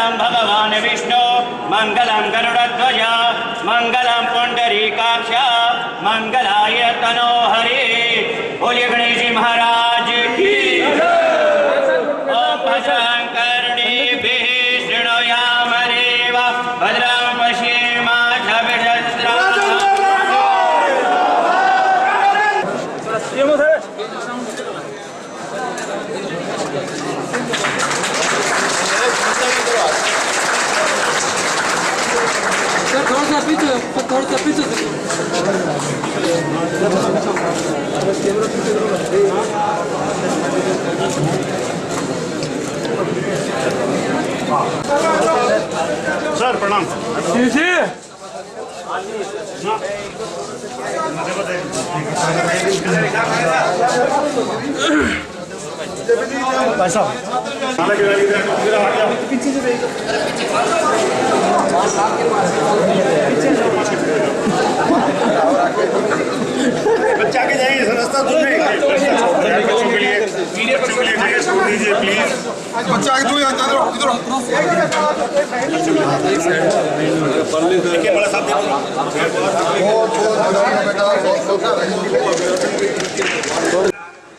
मंगलम भगवान विष्णु मंगलम गरुड़ध्वज मंगलम पुंडरीकाक्ष मंगलाय तनोहरि। बोलिए गणेश जी महाराज की। ओम भद्रं कर्णेभिः शृणुयामदेव भद्रं पश्येमाक्षभिर्यजत्राः। थोड़ा सा पीछे सर प्रणाम। भाई साहब पीछे से बच्चा के जाएंगे रास्ता दूर नहीं बच्चों के लिए दीजिए प्लीज। बच्चा आगे दूर इधर बड़ा साहब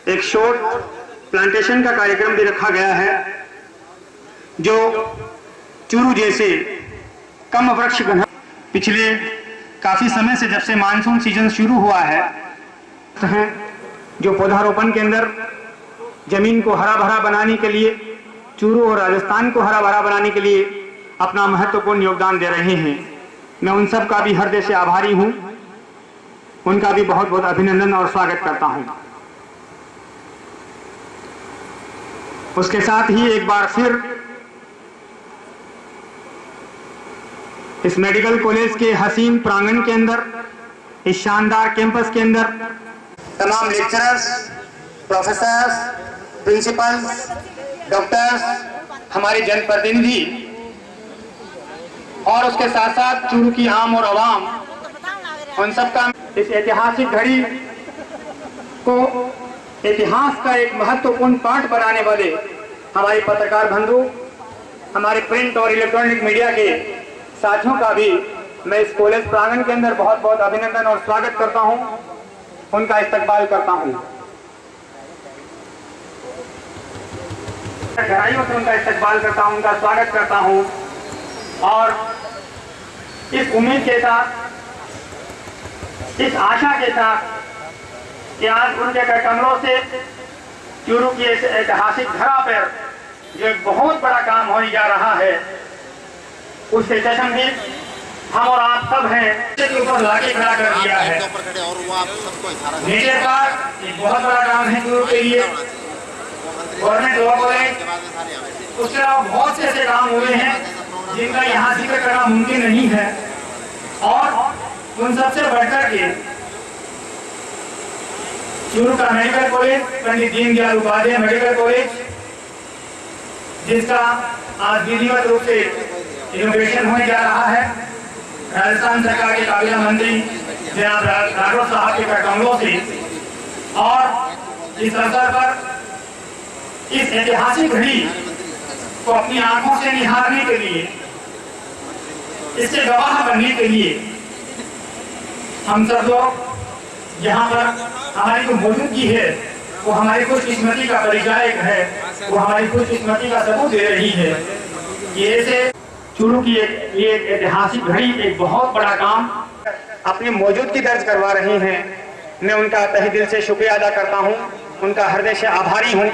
एक शॉर्ट प्लांटेशन का कार्यक्रम भी रखा गया है जो चूरू जैसे कम वृक्ष घन पिछले काफी समय से जब से मानसून सीजन शुरू हुआ है जो पौधारोपण के अंदर जमीन को हरा भरा बनाने के लिए चूरू और राजस्थान को हरा भरा बनाने के लिए अपना महत्वपूर्ण योगदान दे रहे हैं। मैं उन सब का भी हृदय से आभारी हूं, उनका भी बहुत बहुत अभिनंदन और स्वागत करता हूं। उसके साथ ही एक बार फिर इस मेडिकल कॉलेज के हसीन प्रांगण के अंदर, इस शानदार कैंपस के अंदर तमाम लेक्चरर्स, प्रोफेसर्स, प्रिंसिपल्स, डॉक्टर्स, हमारे जनप्रतिनिधि और उसके साथ साथ चूरू की आम और आवाम, उन सबका इस ऐतिहासिक घड़ी को इतिहास का एक महत्वपूर्ण पाठ बनाने वाले हमारे पत्रकार बंधु, हमारे प्रिंट और इलेक्ट्रॉनिक मीडिया के साथियों का भी मैं इस कॉलेज प्रांगण के अंदर बहुत बहुत अभिनंदन और स्वागत करता हूं, उनका इस्तकबाल करता हूं। गहराइयों से उनका इस्तकबाल करता हूं, उनका स्वागत करता हूं और इस उम्मीद के साथ, इस आशा के साथ कि आज उनके कमरों से चूरू की इस ऐतिहासिक धरा पर जो एक बहुत बड़ा काम होने जा रहा है उससे चशमदीद हम और आप सब हैं के ऊपर लाके खड़ा कर दिया है। मीडिया का एक बहुत बड़ा काम है चूरू के लिए। गवर्नमेंट लॉ कॉलेज, उसके अलावा बहुत से ऐसे काम हुए हैं जिनका यहाँ जिक्र करना मुमकिन नहीं है और उन सबसे बढ़कर के चूरू का medical college, Pandit Deendayal Upadhyay medical college, जिसका आज विधिवत रूप से इनोवेशन होने जा रहा है। राजस्थान सरकार के काबिला मंत्री जनाब राठौर साहब के कमलों से और इस अवसर पर इस ऐतिहासिक घड़ी को अपनी आंखों से निहारने के लिए, इससे गवाह बनने के लिए हम सब लोग यहाँ पर हमारी जो मौजूदगी है वो हमारी खुशकिस्मती का परिचायक है, वो हमारी खुशकिस्मती का सबूत दे रही है कि ऐसे चूरू की एक ऐतिहासिक घड़ी, एक बहुत बड़ा काम अपनी मौजूदगी दर्ज करवा रहे हैं। मैं उनका तहे दिल से शुक्रिया अदा करता हूं, उनका हृदय से आभारी हूं।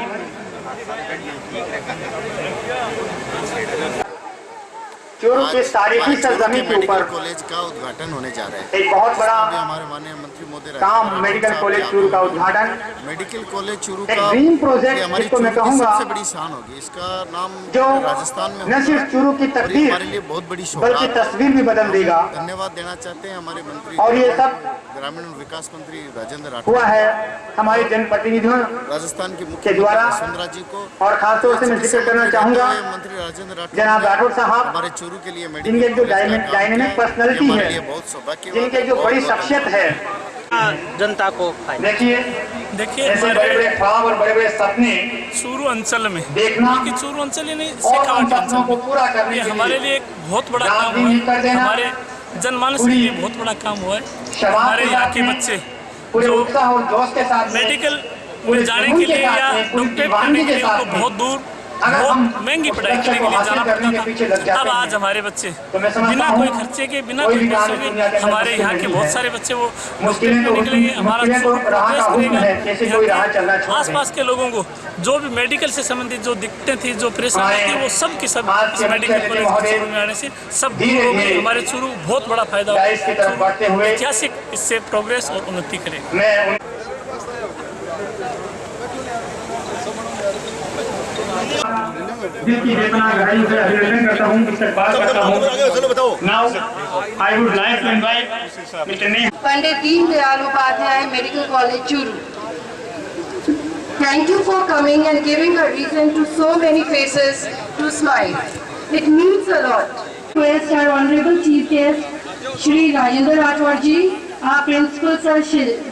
चूरू के तारीखी सरजमी के ऊपर कॉलेज का उद्घाटन होने जा रहा है। एक बहुत बड़ा हमारे माननीय मंत्री महोदय काम मेडिकल कॉलेज चूरू का उद्घाटन, मेडिकल कॉलेज चूरू एक का ड्रीम प्रोजेक्ट जिसको मैं कहूँगा सबसे बड़ी शान होगी। इसका नाम जो राजस्थान में न सिर्फ चूरू की तकदीर हमारे लिए बहुत बड़ी बल्कि तस्वीर भी बदल देगा। धन्यवाद देना चाहते हैं हमारे मंत्री और ये सब ग्रामीण विकास मंत्री राजेंद्र राठौर हुआ है हमारे जनप्रतिनिधियों राजस्थान के के मुख्यमंत्री द्वारा, वसुंधरा जी को और खासतौर से मैं जिक्र करना चाहूँगा मंत्री राजेंद्र राठौर जनाब राठौर साहब, हमारे चूरू के लिए जिनके जो डायनेमिक पर्सनैलिटी है, बहुत सौभाग्य, जिनके जो बड़ी शख्सियत है, जनता को देखिए ऐसे बड़े बड़े ख्वाब और बड़े बड़े सपने चूरू अंचल में, देखना कि चूरू अंचल यानी और शेखावाटी उन सपनों को अंचल पूरा में, करने ये के हमारे लिए लिए एक बहुत बड़ा रात काम दिन हुआ एक कर है, देना। हमारे जनमानस के लिए बहुत बड़ा काम हुआ है। हमारे यहाँ के बच्चे पूरे जो उत्साह और जोश के साथ मेडिकल पूरे जाने जुनून के लिए साथ या में, पूरी डॉक्टरेट दीवानगी करने के के लिए साथ उनको में बहुत दूर अगर हम बहुत महंगी उस पढ़ाई लक्ष्य करने को के लिए हासिल जाना करने के पड़ता पीछे था। लग जाते अब आज हैं। हमारे बच्चे तो मैं समझता बिना हूं, कोई खर्चे के, बिना कोई कोई भी पैसों कार्य दुनिया के के, अंदर हमारे मुश्किल यहाँ के नहीं बहुत है। सारे बच्चे वो मुश्किलें तो निकलेंगे। हमारा मुश्किलें तो चूरू राह का प्रोग्रेस हुक्म करेगा। है, कैसे यहाँ कोई के राह चलना छोड़ दें। आसपास के लोगों को जो भी मेडिकल से संबंधित जो दिक्कतें थी, जो परेशानियाँ थी, वो सब की सब आज इस के मेडिकल बच्चे कॉलेज महोदय चूरू में आने से सब दूर धीरे हो गई। धीरे हमारे चूरू बहुत बड़ा फायदा होगा। राइज की तरफ बढ़ते हुए ऐतिहासिक इससे प्रोग्रेस और उन्नति करेगा। मैं दिल की वेदना गहराई से अभिनंदन करता हूँ, इस्तकबाल करता हूँ। चलो बताओ। Now I would like to invite Mr. Neha. Pandit Deen Dayal Upadhyay Medical College, Churu. Thank you for coming and giving a reason to so many faces to smile. It means a lot. Request our Honorable Chief Guest, Shri Rajendra Rathwar ji, our Principal Sir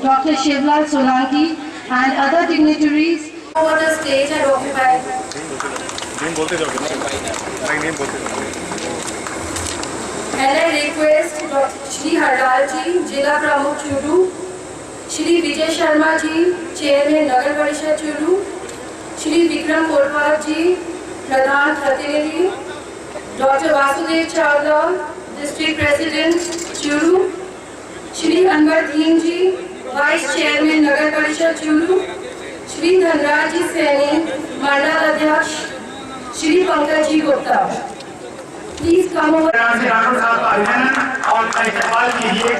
Dr. Shivlal Solanki, and other dignitaries over the stage and occupy. And I request Dr. Shri Hardal ji, Jila Pramukh Churu, Shri Vijay Sharma ji, Chairman Nagar Parishad Churu, Shri Vikram Kotwal ji, Pradhan Pratinidhi, Dr. Vasudev Chawla, District President Churu, Shri Anwar Deen ji, Vice Chairman Nagar Parishad Churu, Shri Dhanraj ji Saini, Mandal Adhyaksh, Shri Pankaj ji Gupta. Please come over. Rathore साहब का अभिनंदन और इस्तकबाल कीजिए।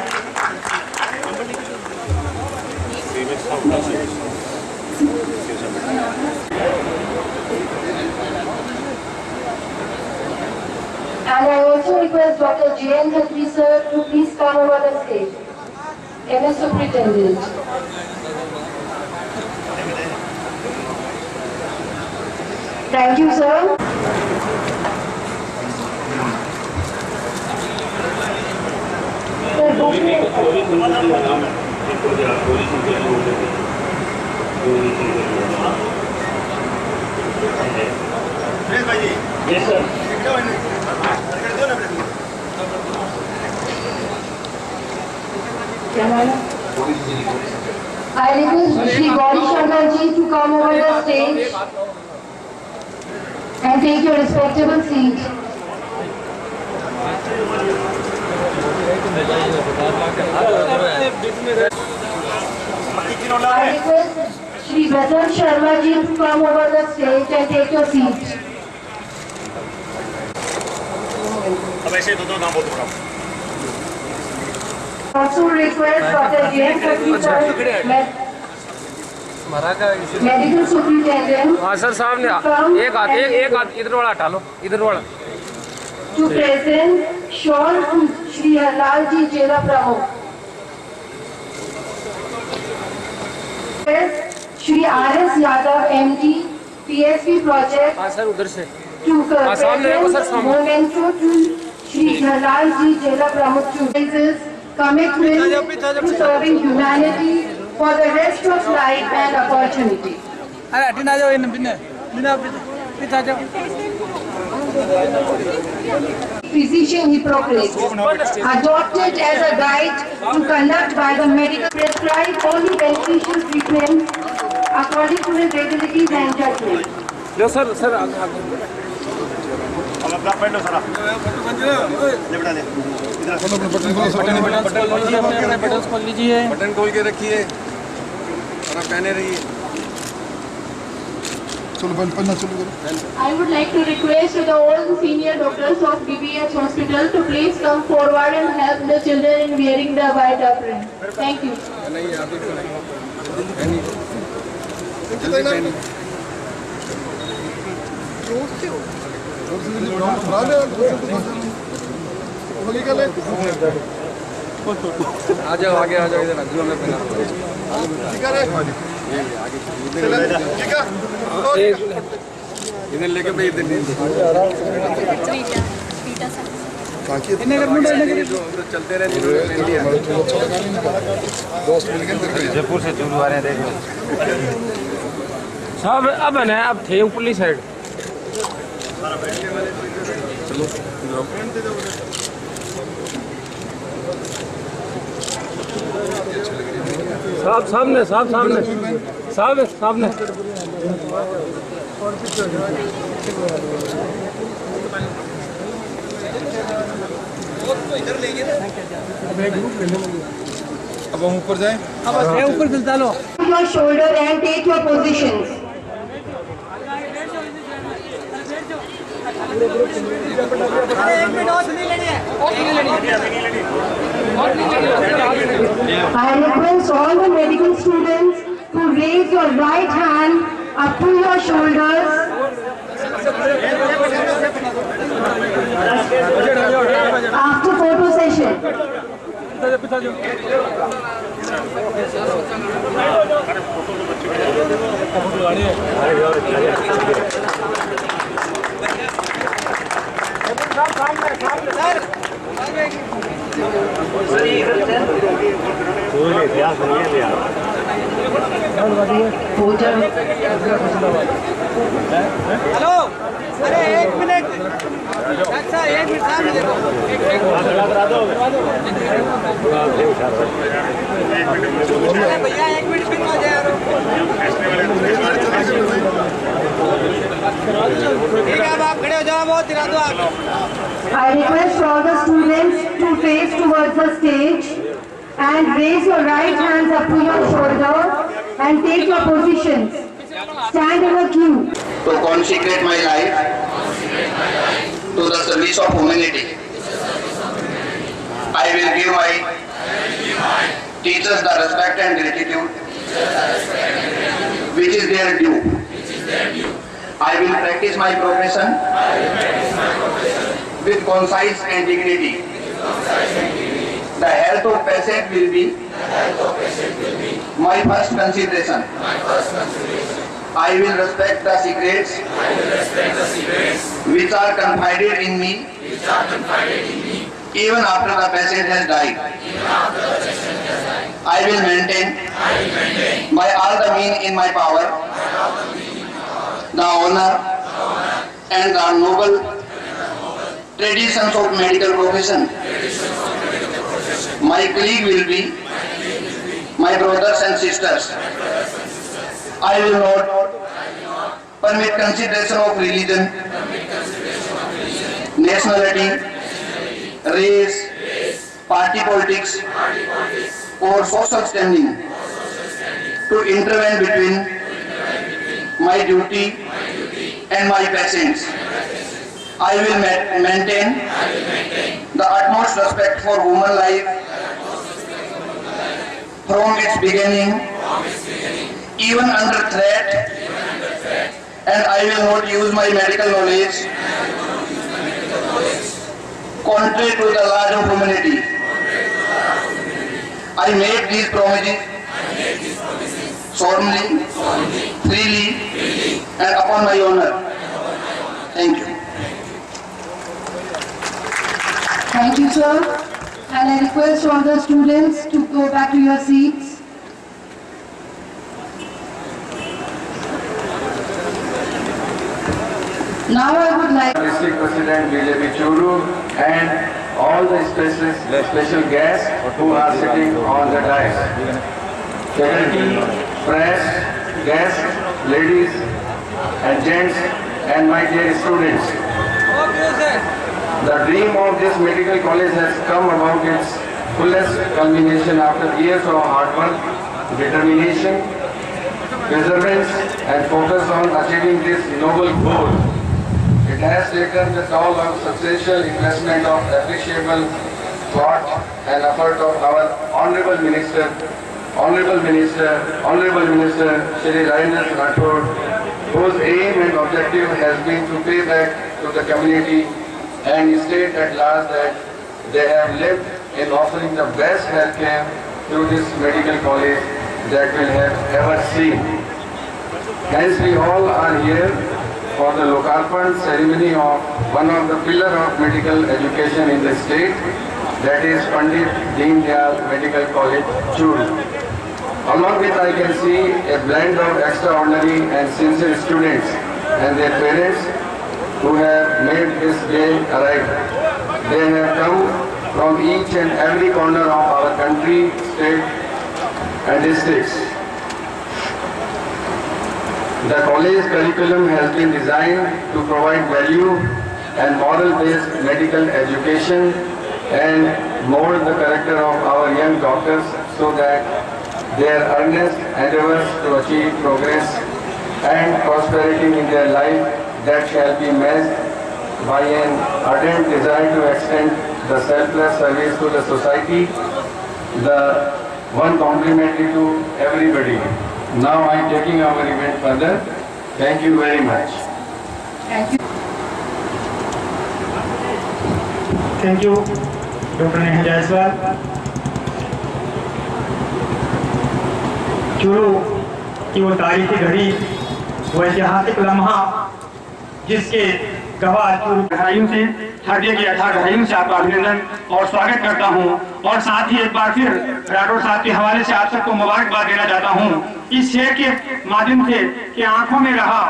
And I also request Dr. J.N. Khatri sir to please come over the stage. MS Superintendent. Thank you, sir. I request Shri Gauri Shankar ji to come over the stage and take your respectable seat. I request Shri Vasant Sharma ji to come over the stage and take your seat. अब ऐसे दो नाम बोल दो। Also request Dr. J.N. Khatri sir, Medical Superintendent, हाँ sir साहब ने एक हाथ इधर वाला हटा लो, इधर वाला। to present shawl to Shri Halal ji Jela Pramukh. Shri R.S. Yadav MD, PSP project हाँ सर उधर से। to सामने देखो सर, present सामने। memento to Shri Halal ji Jela Pramukh to commitment to serving humanity for the rest of life and opportunity. अरे हटी ना जाओ इन बिना बिना पिता जाओ। Physician Hippocrates, adopted as a guide to conduct by the medical prescribe only beneficial treatment according to his abilities and judgment. Low sir sir अब अपना पहन लो सारा। ले बेटा ले। इधर बटन खोल लीजिए। बटन खोल के रखिए और आप पहने रहिए। चलो पहनना चलो करो। I would like to request the all senior doctors of BBH Hospital to please come forward and help the children in wearing the white apron. Thank you. नहीं आप पहनिए। आ जाओ आगे आ जाओ इधर जो हमें पहना इधर लेके भाई इधर चलते रहे जयपुर से चूरू आ रहे हैं, देख लो। सब अब है ना, अब थे ऊपरली साइड। साहब सामने, साहब सामने, साहब सामने। अब हम ऊपर जाएं। अब ऊपर चलता लो। Your shoulder and take your positions. I request all the medical students to raise your right hand up to your shoulders. After photo session. Hello, अरे एक मिनट, अच्छा एक मिनट सामने देखो। अरे भैया एक मिनट फिर आ जाए। ठीक है, अब आप खड़े हो जाओ, बहुत दिला दो आप। I request all the students to face towards the stage and raise your right hands up to your shoulder and take your positions. Stand in a queue. To consecrate my life to the service of humanity. I will give my teachers the respect and gratitude which is their due. I will practice my profession with concise and dignity. The health of patient will be my first consideration. I will respect the secrets which are confided in me even after the patient has died. I will maintain by all the means in my power the honor and the noble traditions of medical profession. My colleague will be my brothers and sisters. I will not permit consideration of religion, nationality, race, party politics, or social standing to intervene between my duty and my patients. I will maintain the utmost respect for human life from its beginning, even under threat, and I will not use my medical knowledge contrary to the laws of humanity. I make these promises solemnly, freely, and upon my honor. Thank you. Thank you, sir. And I request all the students to go back to your seats. Now I would like District President BJP Churu and all the special guests who are sitting on the dais. Faculty, press, guests, ladies and gents, and my dear students. The dream of this medical college has come about its fullest culmination after years of hard work, determination, perseverance, and focus on achieving this noble goal. It has taken the toll of substantial investment of appreciable thought and effort of our Honorable Minister, Shri Rajendra Rathod, whose aim and objective has been to pay back to the community and state at last that they have lived in offering the best healthcare through this medical college that we have ever seen. Hence we all are here for the Lokarpan ceremony of one of the pillar of medical education in the state, that is Pandit Deen Dayal Medical College, Churu. Along with I can see a blend of extraordinary and sincere students and their parents who have made this day arrive. They have come from each and every corner of our country, state and districts. The college curriculum has been designed to provide value and moral-based medical education and mold the character of our young doctors so that their earnest endeavors to achieve progress and prosperity in their life that shall be matched by an ardent desire to extend the selfless service to the society, the one complementary to everybody. Now I am taking our event further. Thank you very much. Thank you. Thank you, Dr. Neha Jaiswal. Churu की वो तारीखी घड़ी, वो ऐतिहासिक लम्हा जिसके गवाह चूरू गहराइयों से, हृदय की अथाह गहराइयों से आपका अभिनंदन और स्वागत करता हूं। और साथ ही एक बार फिर राठौर साहब के हवाले से आप सबको मुबारकबाद देना चाहता हूं इस शेर के माध्यम से कि आंखों में रहा,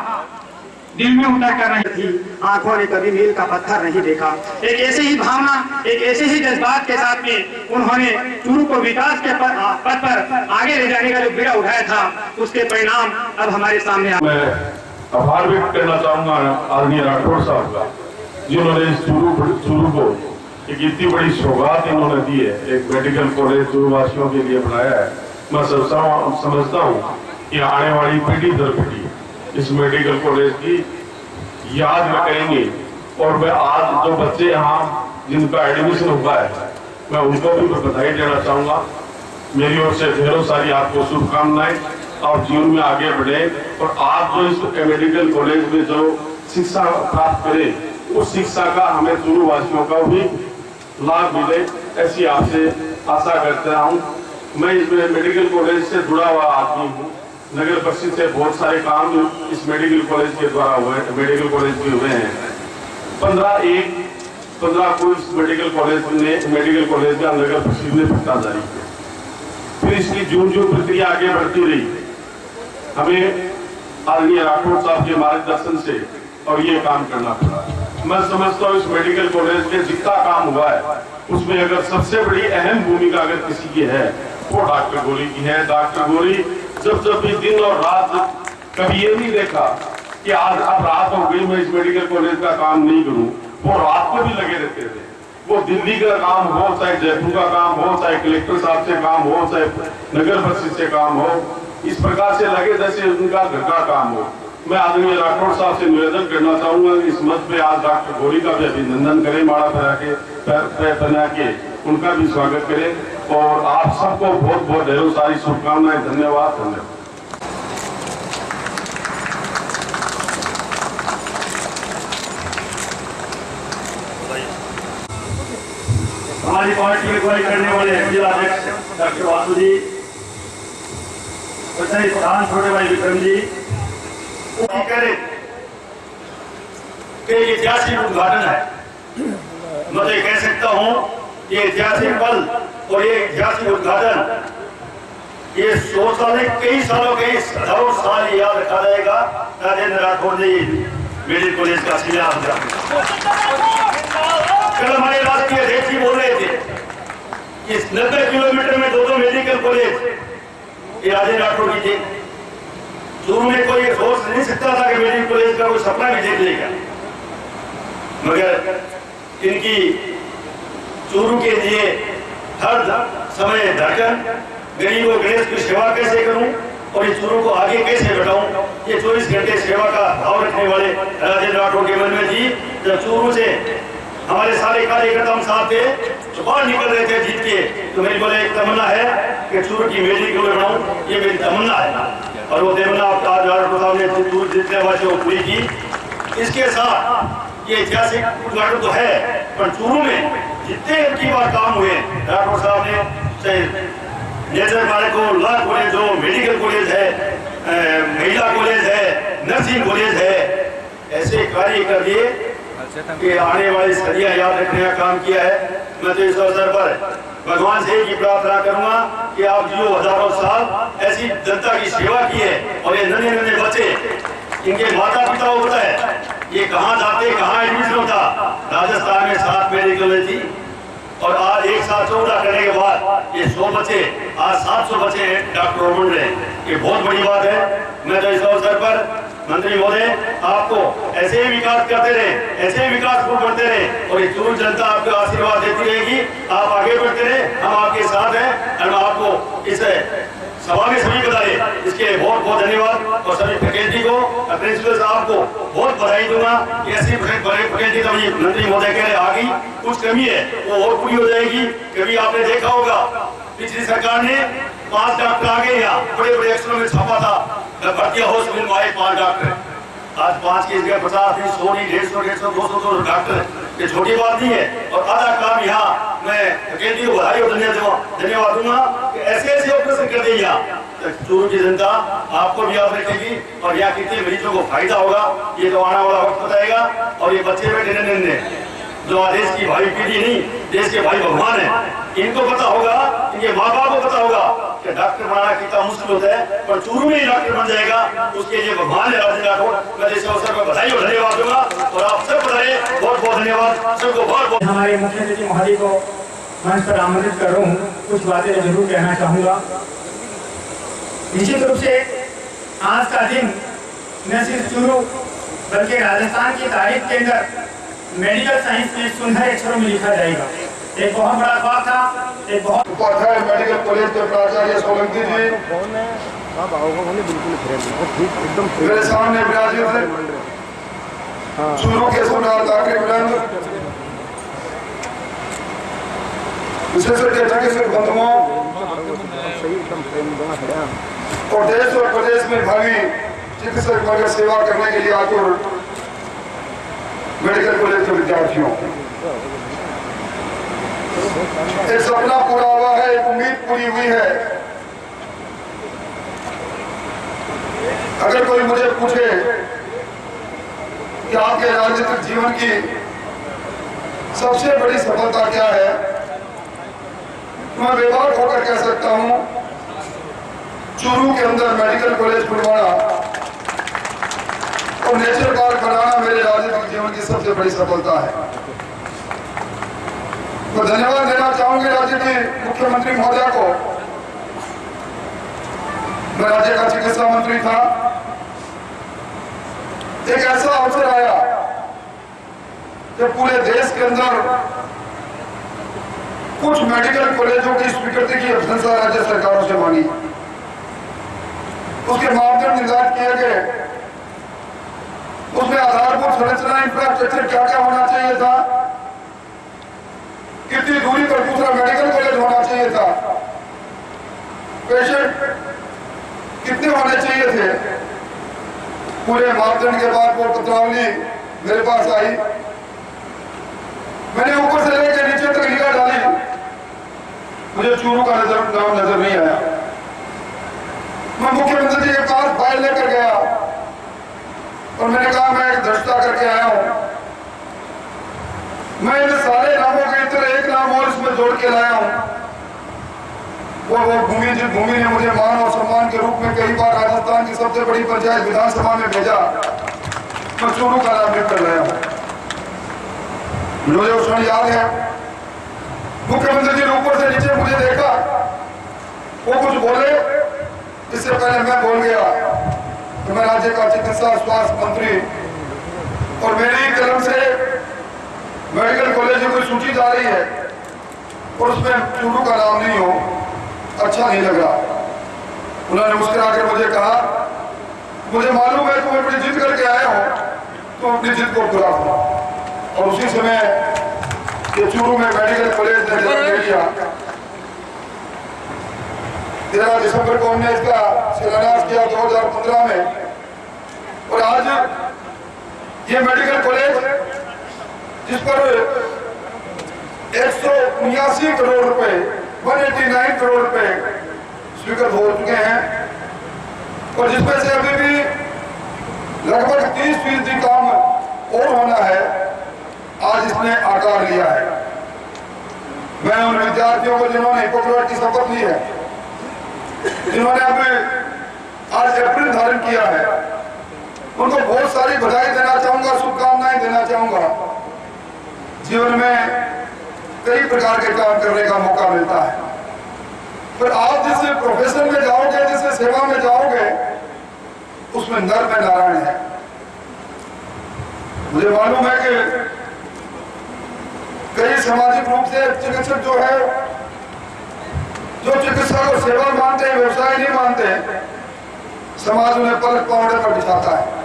दिल में उतर कर रही थी, आंखों ने कभी मील का पत्थर नहीं देखा। एक ऐसे ही भावना, एक ऐसे ही जज्बात के साथ में उन्होंने चूरू को विकास के पथ पर आगे ले जाने का जो बीड़ा उठाया था, उसके परिणाम अब हमारे सामने आ। मैं आभार व्यक्त करना चाहूंगा आदरणीय राठौर साहब का, जिन्होंने इस चूरू को एक इतनी बड़ी सौगात इन्होंने दी है, एक मेडिकल कॉलेज चूरू वासियों के लिए बनाया है। मैं समझता हूँ कि आने वाली पीढ़ी दर पीढ़ी इस मेडिकल कॉलेज की याद रखेंगे। और मैं आज जो बच्चे यहाँ जिनका एडमिशन हुआ है, मैं उनको भी बधाई देना चाहूँगा। मेरी ओर से ढेरों सारी आपको शुभकामनाएं, आप जीवन में आगे बढ़े और आप जो इस मेडिकल कॉलेज में जो शिक्षा प्राप्त करें, उस शिक्षा का हमें चूरू वासियों का भी लाभ मिले, ऐसी आपसे आशा करता हूँ। मैं इस मेडिकल कॉलेज से जुड़ा हुआ आदमी हूँ। नगर परिषद से बहुत सारे काम इस मेडिकल कॉलेज के द्वारा हुए, मेडिकल कॉलेज में हुए हैं। 15 को इस मेडिकल कॉलेज का नगर परिषद ने पट्टा जारी किया। फिर इसकी जो प्रक्रिया आगे बढ़ती रही, हमें आदरणीय राठौर साहब के मार्गदर्शन से और ये काम करना पड़ा। मैं समझता हूँ इस मेडिकल कॉलेज में जितना काम हुआ है, उसमें अगर सबसे बड़ी अहम भूमिका अगर किसी की है, वो डॉक्टर गोरी की है। डॉक्टर गोरी जब भी दिन और रात, कभी ये नहीं देखा कि आज अब रात हो गई मैं इस मेडिकल कॉलेज का काम नहीं करूं, वो रात को भी लगे रहते थे। वो दिल्ली का काम हो, चाहे जयपुर का काम हो, चाहे कलेक्टर साहब से काम हो, चाहे नगर परिषद से काम हो, इस प्रकार से लगे जैसे उनका घर का काम हो। मैं आदरणीय राठौर साहब से निवेदन करना चाहूंगा, इस मंच पे आज डॉक्टर गोरी का भी अभिनंदन करें, माला पहना के उनका भी स्वागत करें। और आप सबको बहुत बहुत ढेरों सारी शुभकामनाएं। धन्यवाद। हमारी पार्टी की अगुवाई करने वाले जिला अध्यक्ष डॉक्टर वासु जी, स्थान छोटे भाई विक्रम जी, ऐतिहासिक उद्घाटन है। मैं तो कह सकता हूँ ये ऐतिहासिक पल और ये ऐतिहासिक उद्घाटन ये 100 साल, कई सालों के हजारों साल याद रखा जाएगा। राजेंद्र राठौर जी मेडिकल कॉलेज का शिलान्यास करा। कल हमारे राष्ट्रीय अध्यक्ष जी बोल रहे थे कि 90 किलोमीटर में 2 मेडिकल कॉलेज ये राजेंद्र राठौर की थे। चूरू में कोई सोच नहीं सकता था कि मेडिकल कॉलेज का कोई सपना भी देख लेगा, मगर इनकी चूरू के लिए हर समय धड़कन, गरीब और गणेश की सेवा कैसे करूं और इस चूरू को आगे कैसे बढ़ाऊं, ये 24 घंटे सेवा का भाव रखने वाले राजेंद्र राठौर के मन में थी। जब चूरू से हमारे सारे कार्यकर्ता हम साथ थे, जो बाहर निकल रहे थे जीत के, तो मेरी बोले एक तमन्ना है कि चूरू की मेडिकल कॉलेज बनाऊं, ये मेरी तमन्ना है। और वो तमन्ना आज राठौर साहब ने चूरू जितने वासियों को पूरी की। इसके साथ ये ऐतिहासिक उद्घाटन तो है, पर चूरू में जितने की बार काम हुए राठौर साहब ने, चाहे नेचर पार्क हो, लॉ कॉलेज हो, मेडिकल कॉलेज है, महिला कॉलेज है, नर्सिंग कॉलेज है, ऐसे कार्य कर दिए कि आने वाली सदियां याद रखने का काम किया है। मैं तो इस अवसर पर भगवान से ही प्रार्थना करूंगा कि आप जियो हजारों साल, ऐसी जनता की सेवा की है। और ये नन्हे नन्हे बच्चे, इनके माता पिता को पता है ये कहाँ जाते, कहाँ एडमिशन होता। राजस्थान में 7 मेडिकल कॉलेज थी और आज एक साथ 14 करने के बाद ये 100 बच्चे, आज 700 बच्चे हैं डॉक्टर बन रहे हैं। ये बहुत बड़ी बात है। मैं तो इस अवसर पर मंत्री महोदय आपको ऐसे ही विकास करते रहे, ऐसे ही विकास को बढ़ते रहे और ये चूरू जनता आपको आशीर्वाद देती रहेगी। आप आगे बढ़ते रहे, हम आपके साथ हैं। और मैं आपको इस सभा में सभी बधाई, इसके लिए बहुत बहुत धन्यवाद। और सभी फैकल्टी को, प्रिंसिपल साहब को बहुत बधाई दूंगा कि ऐसी फैकल्टी तो ये मंत्री महोदय कह रहे आ गई, कुछ कमी है वो और पूरी हो जाएगी। कभी आपने देखा होगा पिछली सरकार ने 5 डॉक्टर आ गए, यहाँ बड़े बड़े अक्षरों में छापा था, भर्ती हॉस्पिटल में आए 5 डॉक्टर। आज 5 की जगह 50 नहीं, 100 नहीं, 150, 200 डॉक्टर, ये छोटी बात नहीं है। और आधा काम यहाँ मैं फैकल्टी को बधाई और धन्यवाद दूंगा कि ऐसे ऐसे ऑपरेशन कर दिए यहाँ। चूरू की जनता आपको भी याद रखेगी और यहाँ कितने मरीजों को फायदा होगा ये तो आने वाला वक्त बताएगा। और ये बच्चे बैठे नन्हे जो देश की भाई पीढ़ी नहीं, देश के भाई भगवान है, इनको पता होगा, इनके माँ बाप को पता होगा कि डॉक्टर बनाना कितना मुश्किल होता है, पर चूरू में ही डॉक्टर बन जाएगा उसके लिए भगवान है राजेंद्र राठौड़। मैं इस अवसर पर बधाई और धन्यवाद दूंगा और आप सब बधाई, बहुत बहुत धन्यवाद सबको, बहुत बहुत। हमारे मुख्य सचिव महोदय को मंच पर आमंत्रित कर रहा हूँ, कुछ बातें जरूर कहना चाहूँगा। निश्चित रूप से आज का दिन न सिर्फ चूरू बल्कि राजस्थान की तारीख के अंदर मेडिकल साइंस में सुनहरे अक्षरों में लिखा जाएगा। एक बहुत बड़ा ख्वाब था, एक बहुत उपाध्याय मेडिकल कॉलेज के प्राचार्य सोलंकी जी मेरे सामने विराजित है, चूरू के सम्राट डॉक्टर वृंद, विशेषज्ञ चिकित्सक बंधुओं और देश और प्रदेश में भावी चिकित्सक वर्ग सेवा करने के लिए आतुर मेडिकल कॉलेज के विद्यार्थियों, एक सपना पूरा हुआ है, एक उम्मीद पूरी हुई है। अगर कोई मुझे पूछे कि आपके राजनीतिक जीवन की सबसे बड़ी सफलता क्या है, मैं बेबाक होकर कह सकता हूं चूरू के अंदर मेडिकल कॉलेज खुलवाना और नेचर पार्क बनाना मेरे राजनीतिक जीवन की सबसे बड़ी सफलता है। तो धन्यवाद देना चाहूंगे राज्य के मुख्यमंत्री महोदय को। मैं राज्य का चिकित्सा मंत्री था, एक ऐसा अवसर आया जब पूरे देश के अंदर कुछ मेडिकल कॉलेजों की स्वीकृति की अभिशंसा राज्य सरकारों से मांगी। उसके मापदंड निर्धारित किए गए, उसमें आधारभूत संरचना इंफ्रास्ट्रक्चर क्या क्या होना चाहिए था, कितनी दूरी पर दूसरा मेडिकल कॉलेज होना चाहिए था, पेशेंट कितने होने चाहिए थे। पूरे मापदंड के बाद वो पत्रावली मेरे पास आई, मैंने ऊपर से लेकर नीचे तक निगाह डाली, मुझे चूरू का नाम नजर नहीं आया। मैं मुख्यमंत्री जी के पास फाइल लेकर गया और मैंने कहा मैं एक दृष्टा करके आया हूं, मैं इन सारे नामों के तरह एक नाम और इसमें जोड़ के लाया हूं। वो भूमि ने मुझे मान और सम्मान के रूप में कई बार राजस्थान की सबसे बड़ी पंचायत विधानसभा में भेजा। मैं चूरू का नाम लिख कर लाया हूं। मुझे उस समय याद है मुख्यमंत्री जी ने ऊपर से नीचे मुझे देखा, वो कुछ बोले, इससे पहले मैं बोल गया तो मैं राज्य का चिकित्सा स्वास्थ्य मंत्री और मेरी कलम से मेडिकल कॉलेजों की सूची जा रही है और उसमें चूरू का नाम नहीं हो, अच्छा नहीं लगा। उन्होंने मुस्कुरा कर मुझे कहा, मुझे मालूम है तुम अपनी जिद करके आए हो, तुम अपनी जिद को पूरा करो। और उसी समय ये चूरू में मेडिकल कॉलेज ने जन्म ले लिया। 13 दिसंबर को हमने इसका शिलान्यास किया 2015 में और आज ये मेडिकल कॉलेज जिस पर 179 करोड़ रुपए 189 करोड़ रुपए स्वीकृत हो चुके हैं और जिसमें से अभी भी लगभग 30% काम और होना है। आज इसने आकार लिया है। मैं उन विद्यार्थियों को जिन्होंने हिपोक्रेट की शपथ ली है, जिन्होंने अब आज एप्रिल धारण किया है, उनको बहुत सारी बधाई देना चाहूंगा, शुभकामनाएं देना चाहूंगा। जीवन में कई प्रकार के काम करने का मौका मिलता है, पर आप जिस प्रोफेशन में जाओगे, जिस सेवा में जाओगे, उसमें नर में नारायण है। मुझे मालूम है कि कई सामाजिक रूप से चिकित्सक जो है, जो चिकित्सा को सेवा मानते हैं, व्यवसाय नहीं मानते, समाज उन्हें पलक पावड़े पर बिछाता है।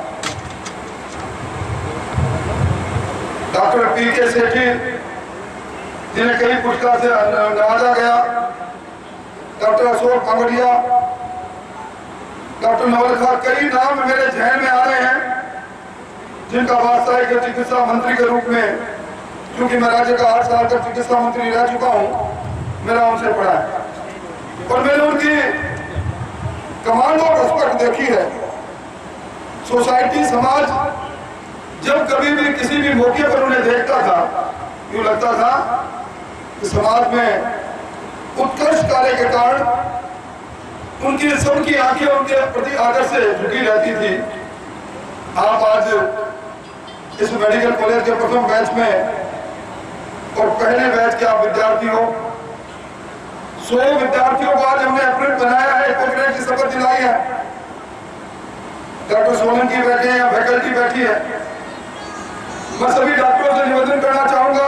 Doctor PK. सेठी जिन्हें कई पुरस्कार से नवाजा गया, डॉक्टर अशोक पंगड़िया, डॉक्टर नवल खां, कई नाम मेरे जहन में आ रहे हैं जिनका वास्ता है कि चिकित्सा मंत्री के रूप में, क्योंकि मैं राज्य का 8 साल का चिकित्सा मंत्री रह चुका हूं, मेरा उनसे पढ़ा है और मैंने उनकी कमांड और रेस्पेक्ट देखी है। सोसाइटी, समाज जब कभी भी किसी भी मौके पर उन्हें देखता था, यूं लगता था कि समाज में उत्कृष्ट कार्य के कारण उनकी सबकी आंखें उनके प्रति आदर से झुकी रहती थी। आप आज इस मेडिकल कॉलेज के प्रथम बैच में और पहले बैच के आप विद्यार्थी हो। 100 विद्यार्थियों को आज हमने अप्रेंट बनाया है, हिपोक्रेट की शपथ दिलाई है। डॉक्टर सोलंकी बैठे हैं या फैकल्टी बैठी है। मैं सभी डॉक्टरों से निवेदन करना चाहूंगा,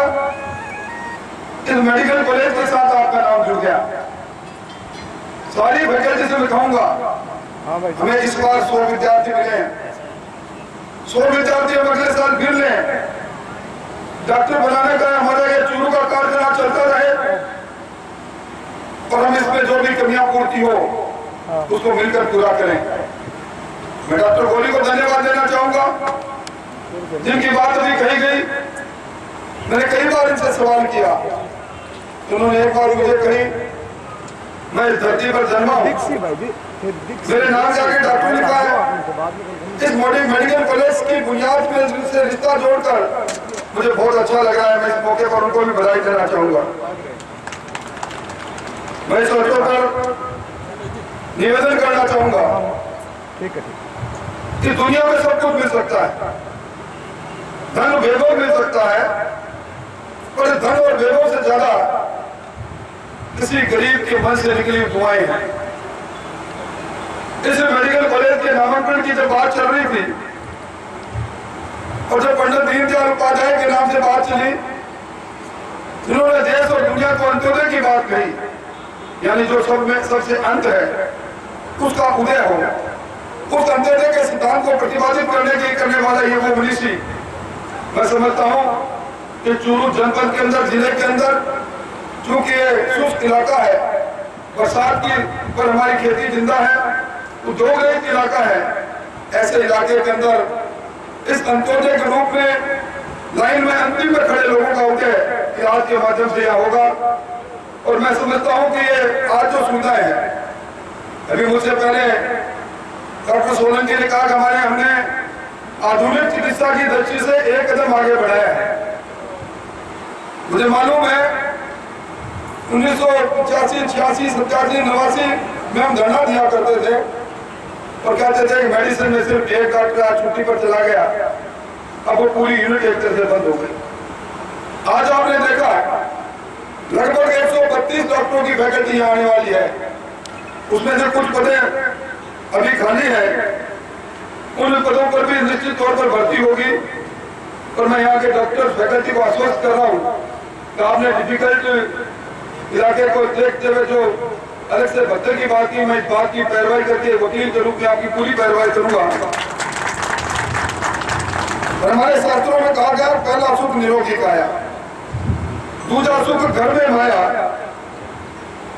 इस मेडिकल कॉलेज के साथ आपका नाम जुड़ गया। सारी फैकल्टी से मैं कहूंगा, हमें इस बार 100 विद्यार्थी मिले हैं, 100 विद्यार्थी हम अगले साल फिर लें। डॉक्टर बनाने का हमारा ये चूरू का कारखाना चलता रहे और हम इसमें जो भी कमियां पूर्ति हो उसको मिलकर पूरा करें। मैं डॉक्टर गोली को धन्यवाद देना चाहूंगा, जिनकी बात अभी कही गई। मैंने कई बार इनसे सवाल किया, उन्होंने एक बार मुझे कही, मैं इस धरती पर जन्मा हूं, मेरे नाम जाके डॉक्टर लिखा है। इस मेडिकल कॉलेज की बुनियाद में से रिश्ता जोड़कर मुझे बहुत अच्छा लगा है। मैं इस मौके पर उनको भी बधाई देना चाहूंगा। मैं इस अवसर पर निवेदन करना चाहूंगा कि दुनिया में सब कुछ मिल सकता है, धन वैभव मिल सकता है, पर धन और वैभव से ज्यादा किसी गरीब के मन से निकली दुआएं हैं। इस मेडिकल कॉलेज के नामांकन की जब बात चल रही थी और जब पंडित दीनदयाल उपाध्याय के नाम से बात चली, जिन्होंने देश और दुनिया को अंत्योदय की बात कही, यानी जो सब में सबसे अंत है उसका उदय हो, उस अंत्योदय के सिद्धांत को प्रतिपादित करने वाला ये वो मनीषी। मैं समझता हूँ कि चूरू जनपद के अंदर, जिले के अंदर, चूंकि ये शुष्क इलाका है, बरसात की पर हमारी खेती जिंदा है, उद्योग रहित इलाका है, ऐसे इलाके के अंदर इस अंत्योदय के रूप में लाइन में अंतिम में खड़े लोगों का उदय कि आज के माध्यम से यह होगा। और मैं समझता हूं कि ये आज जो सुविधाएं हैं, अभी मुझसे पहले डॉक्टर सोलंकी ने कहा कि हमने आधुनिक चिकित्सा की दृष्टि से एक कदम आगे बढ़ाया है। मुझे मालूम है 1985, 86, 87, 89 में हम धरना दिया करते थे और कहते थे कि मेडिसिन में सिर्फ एक डॉक्टर आज छुट्टी पर चला गया, अब वो पूरी यूनिट एक तरह से बंद हो गई। आज आपने देखा लगभग 132 डॉक्टरों की फैकल्टी यहाँ आने वाली है, उसमें से कुछ पदे अभी खाली है, उन पदों पर भी निश्चित तौर पर भर्ती होगी। और मैं यहाँ के डॉक्टर फैकल्टी को आश्वस्त कर रहा हूँ कि आपने डिफिकल्ट इलाके को देखते हुए जो अलग से भत्ते की बात की, मैं इस बात की पैरवाई करके वकील के रूप में आपकी पूरी पैरवाई करूंगा। और हमारे शास्त्रों में कहा गया, पहला सुख निरोगी काया, दूसरा सुख घर में माया,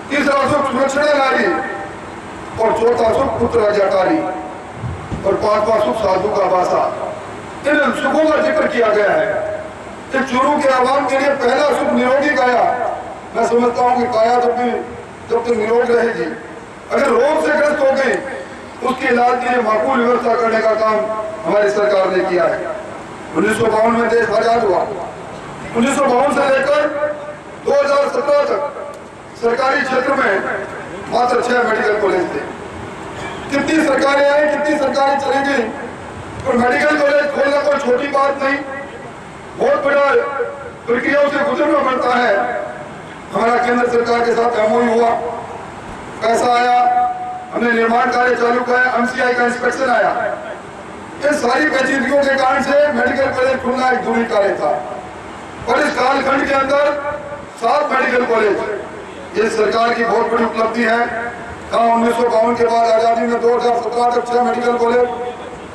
तीसरा सुख सुरक्षण नारी और चौथा सुख पुत्र जटारी और पांचवा सुख साधु का वासा। इन सुखों का जिक्र किया गया है। इस चूरू के आवाम के लिए पहला सुख निरोगी काया। मैं समझता हूँ कि काया जब तक निरोग रहेगी, अगर रोग से ग्रस्त हो गई, उसके इलाज के लिए माकूल व्यवस्था करने का काम हमारी सरकार ने किया है। 1952 में देश आजाद हुआ, 1952 से लेकर 2017 तक सरकारी क्षेत्र में मात्र 6 मेडिकल कॉलेज थे। कितनी सरकारें आई, कितनी सरकारें चली गई, और मेडिकल कॉलेज खोलना कोई छोटी बात नहीं, बहुत बड़ा प्रक्रियाओं से गुजरना पड़ता है। हमारा केंद्र सरकार के साथ एमओयू हुआ, पैसा आया, हमने निर्माण कार्य चालू किया, एमसीआई का इंस्पेक्शन आया। इन सारी पेचीदगियों के कारण से मेडिकल कॉलेज खुलना एक दूरी कार्य था, और इस कालखंड के अंदर 7 मेडिकल कॉलेज ये सरकार की बहुत बड़ी उपलब्धि है। कहा 1952 के बाद आजादी में 2017 तक 6 मेडिकल कॉलेज,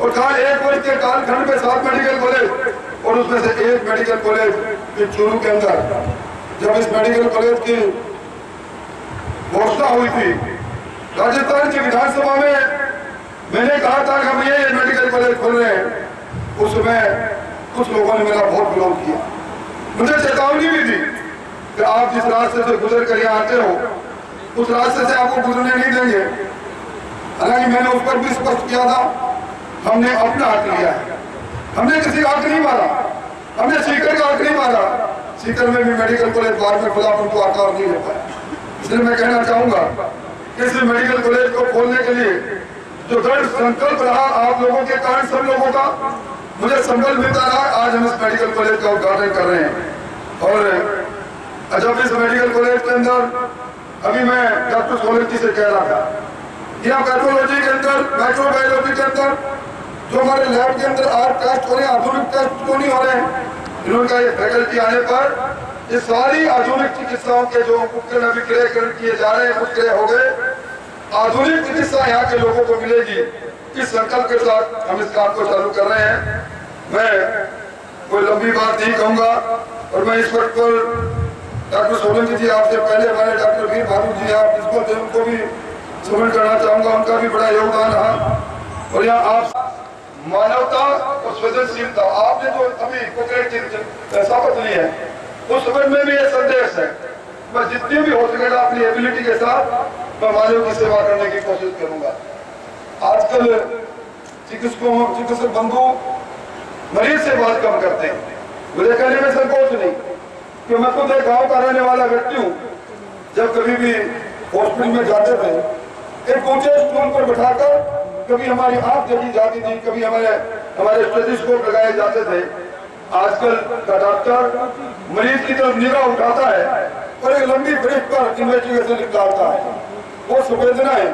और कहा 1 वर्ष के कालखंड में 7 मेडिकल कॉलेज, और उसमें से 1 मेडिकल कॉलेज चूरू के अंदर। जब इस मेडिकल कॉलेज की घोषणा हुई थी राजस्थान की विधानसभा में, मैंने कहा था कि हम ये मेडिकल कॉलेज खोल रहे हैं। उस समय कुछ लोगों ने मेरा बहुत विरोध किया, मुझे चेतावनी भी दी कि आप जिस रास्ते से गुजर कर यहाँ आते हो उस रास्ते से आपको गुजरने नहीं देंगे। हालांकि मैंने उस पर भी स्पष्ट किया था, हमने अपना हक लिया है, हमने किसी का हक नहीं मारा, हमने सीकर का हक नहीं मारा। सीकर में भी मेडिकल कॉलेज बाद में खुला, उनको आकार नहीं हो पाया। इसलिए मैं कहना चाहूंगा कि इस मेडिकल कॉलेज को खोलने के लिए जो दृढ़ संकल्प रहा आप लोगों के कारण, सब लोगों का मुझे संकल्प मिलता रहा, आज हम इस मेडिकल कॉलेज का उद्घाटन कर रहे हैं। और जब इस मेडिकल कॉलेज के अंदर अभी मैं डॉक्टर सोलंकी से कह रहा था, यहाँ पैथोलॉजी के अंदर, माइक्रोबायोलॉजी के अंदर जो हमारे लैब के अंदर आज टेस्ट हो रहे हैं, आधुनिक टेस्ट क्यों नहीं हो रहे हैं? इन्होंने ये फैकल्टी आने पर ये सारी आधुनिक चिकित्साओं के जो उपकरण विक्रयकरण किए जा रहे हैं, विक्रय हो गए। आधुनिक चिकित्सा यहाँ के लोगों को मिलेगी, इस संकल्प के साथ हम इस काम को चालू कर रहे हैं। मैं कोई लंबी बात नहीं कहूंगा, और मैं इस वक्त पर डॉक्टर सोलंकी जी, आपसे पहले हमारे डॉक्टर वीर भानु जी, आप इस पर उनको भी स्मरण करना चाहूंगा, उनका भी बड़ा योगदान रहा। और यहाँ आप मानवता और सृजनशीलता, आपने जो अभी शपथ ली है उस समय में भी ये संदेश है। मैं जितनी भी हो सकेगा अपनी एबिलिटी के साथ मैं मानव की सेवा करने की कोशिश करूंगा। आजकल चिकित्सक बंधु मरीज से बात कम करते हैं, मुझे कहने में संकोच नहीं कि मैं खुद एक गाँव का रहने वाला व्यक्ति हूँ। जब कभी भी हॉस्पिटल में जाते थे, एक ऊंचे स्टूल पर बैठाकर कभी हमारी आंख देखी जाती थी, कभी हमारे स्टेथोस्कोप लगाए जाते थे। आजकल का डॉक्टर मरीज की तरफ निगाह उठाता है और एक लंबी ब्रीफ पर इन्वेस्टिगेशन निकालता है। वो संवेदनाएं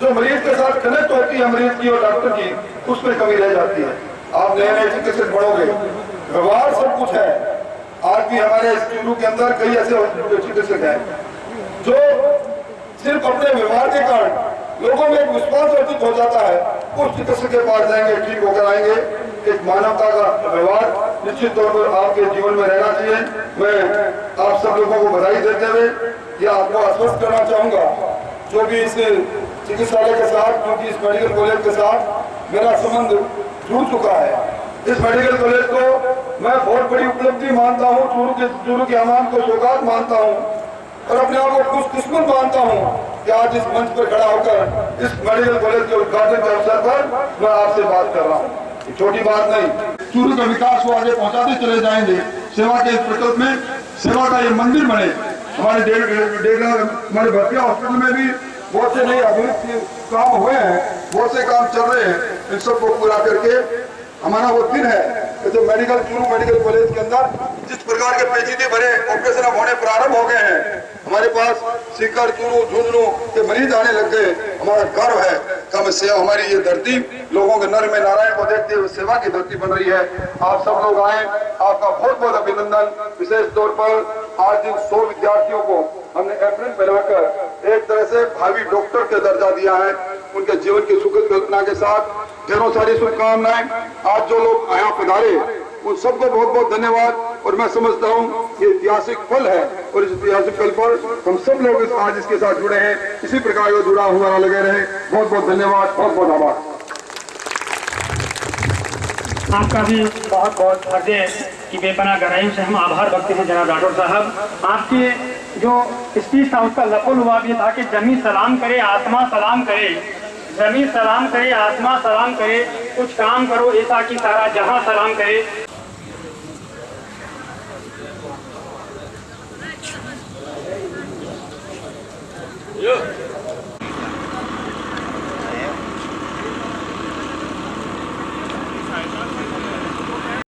जो मरीज के साथ कनेक्ट होती है मरीज की और डॉक्टर की, उसमें कमी रह जाती है। आप नए नए चिकित्सक बढ़ोगे, व्यवहार सब कुछ है। आज भी हमारे चूरू के अंदर कई ऐसे चिकित्सक हैं जो सिर्फ अपने व्यवहार के कारण लोगों में एक विश्वास अर्जित हो जाता है, उस चिकित्सक के पास जाएंगे, ठीक होकर आएंगे। एक मानवता का व्यवहार निश्चित तौर पर आपके जीवन में रहना चाहिए। मैं आप सब लोगों को बधाई देते हुए या आपको आश्वस्त करना चाहूंगा, जो भी इस चिकित्सालय के साथ, क्योंकि इस मेडिकल कॉलेज के साथ मेरा संबंध जुड़ चुका है, इस मेडिकल कॉलेज को मैं बहुत बड़ी उपलब्धि मानता हूँ, चूरू के आवाम को सौगात मानता हूँ, और अपने आप को खुशकिस्मत मानता हूँ कि आज इस मंच पर खड़ा होकर इस मेडिकल कॉलेज के उद्घाटन के अवसर पर मैं आपसे बात कर रहा हूँ। छोटी बात नहीं, चूरू का विकास को आगे पहुंचाते चले जाएंगे। सेवा के इस प्रकल्प में सेवा का ये मंदिर बने। हमारे हमारे भरतिया हॉस्पिटल में भी बहुत से नए आधुनिक काम हुए हैं, बहुत से काम चल रहे हैं। इन सबको पूरा करके हमारा वो दिन है कि जो चूरू मेडिकल कॉलेज के अंदर जिस प्रकार के पेचीदे भरे ऑपरेशन अब होने प्रारंभ हो गए हैं, हमारे पास सीकर, चूरू, झुंझुनू के मरीज आने लग गए। हमारा गर्व है कि हम सेवा, हमारी ये धरती लोगों के नर में नारायण को देखते हुए सेवा की धरती बन रही है। आप सब लोग आए, आपका बहुत बहुत अभिनंदन। विशेष तौर पर आज जिन 100 विद्यार्थियों को हमने अप्रैल पहनाकर एक तरह से भावी डॉक्टर के दर्जा दिया है, उनके जीवन की सुखद कल्पना के साथ ढेरों सारी शुभकामनाएं। आज जो लोग यहाँ पधारे उन सबको बहुत बहुत धन्यवाद। और मैं समझता हूँ ये ऐतिहासिक पल है, और इस ऐतिहासिक पल पर हम सब लोग आज इसके साथ जुड़े हैं। इसी प्रकार का जुड़ा हुआ लगे रहे। बहुत बहुत धन्यवाद, बहुत बहुत आभार। आपका भी बहुत बहुत हृदय की बेपनाह गहराइयों से हम आभार व्यक्त हैं जनाब राठौर साहब। आपके जो स्पीच था उसका लफुल हुआ भी था कि जमी सलाम करे, आत्मा सलाम करे, जमी सलाम करे, आत्मा सलाम करे, कुछ काम करो ऐसा कि सारा जहां सलाम करे। Yo.